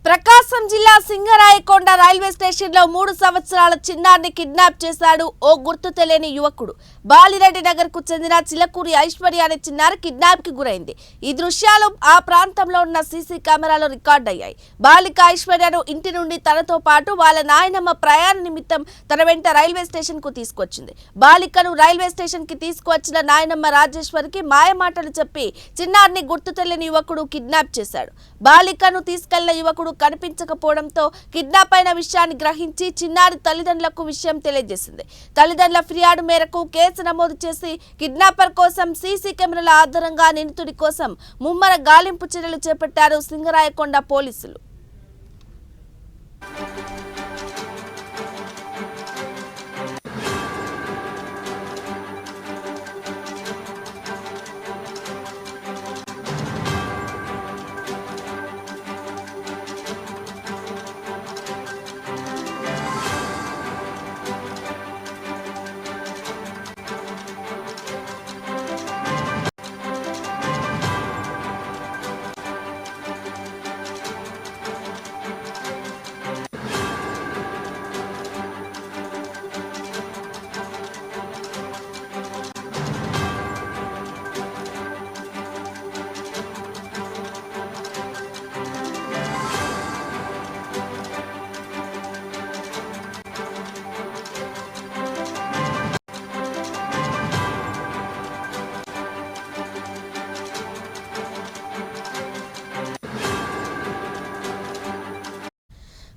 ప్రకాశం జిల్లా Singarayakonda railway station లో 3 సంవత్సరాల చిన్నారిని కిడ్నాప్ చేశాడు ఓ గుర్తు తెలియని యువకుడు. బాలిరెడ్డి నగర్ కు చెందిన చిలకూరి ఐశ్వర్య అనే చిన్నారి కిడ్నాప్ కి గురైంది. ఈ దృశ్యాలు ఆ ప్రాంతంలో ఉన్న సీసీ కెమెరాలో రికార్డ్ అయ్యాయి. బాలిక ఐశ్వర్యను ఇంటి నుండి తనతో పాటు వాళ్ళ నాయనమ్మ ప్రయాణ నిమిత్తం తన వెంట రైల్వే స్టేషన్ కు తీసుకొచ్చింది. బాలికను రైల్వే స్టేషన్ కి తీసుకువచ్చిన నాయనమ్మ రాజేశ్వరికి మాయమాటలు చెప్పి చిన్నారిని గుర్తు తెలియని యువకుడు కిడ్నాప్ చేశాడు. బాలికను తీసుకెళ్లిన యువకుడు కనిపించకపోవడంతో కిడ్నాప్ అయిన విషయాన్ని గ్రహించి చిన్నారి తల్లిదండ్రులకు విషయం తెలియజేసింది. తల్లిదండ్రుల ఫిర్యాదు మేరకు కేసు నమోదు చేసి కిడ్నాపర్ కోసం సీసీ కెమెరాల ఆధారంగా నిందితుడి కోసం ముమ్మర గాలింపు చర్యలు చేపట్టారు సింగరాయకొండ పోలీసులు.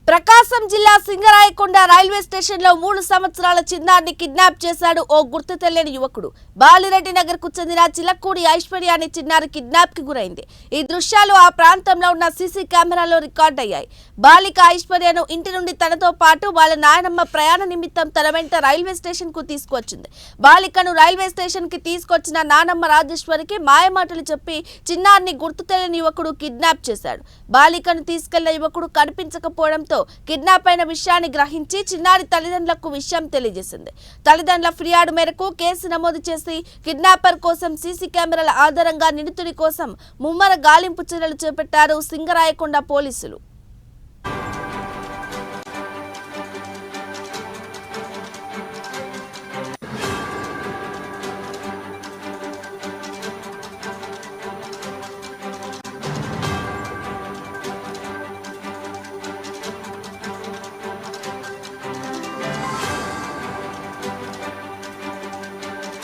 ప్రకాశం జిల్లా సింగరాయకొండ రైల్వే స్టేషన్ లో 3 సంవత్సరాల చిన్నారిని కిడ్నాప్ చేశాడు ఓ గుర్తు తెలియని యువకుడు. బాలిరెడ్డి నగర్ కు చెందిన చిలకూరి ఐశ్వర్య అనే చిన్నారి కిడ్నాప్ కి గురైంది. ఈ దృశ్యాలు ఆ ప్రాంతంలో ఉన్న సీసీ కెమెరాలో రికార్డ్ అయ్యాయి. బాలిక ఐశ్వర్యను ఇంటి నుండి తనతో పాటు వాళ్ళ నాయనమ్మ ప్రయాణ నిమిత్తం తన వెంట రైల్వే స్టేషన్ కు తీసుకొచ్చింది. బాలికను రైల్వే స్టేషన్ కి తీసుకొచ్చిన నానమ్మ రాజేశ్వరికి మాయమాటలు చెప్పి చిన్నారిని గుర్తు తెలియని యువకుడు కిడ్నాప్ చేశాడు. బాలికను తీసుకెళ్లిన యువకుడు కనిపించకపోవడంతో కిడ్నాప్ అయిన విషయాన్ని గ్రహించి చిన్నారి తల్లిదండ్రులకు విషయం తెలియజేసింది. తల్లిదండ్రుల ఫిర్యాదు మేరకు కేసు నమోదు చేసి కిడ్నాపర్ కోసం సీసీ కెమెరాల ఆధారంగా నిందితుడి కోసం ముమ్మర గాలింపు చర్యలు చేపట్టారు సింగరాయకొండ పోలీసులు.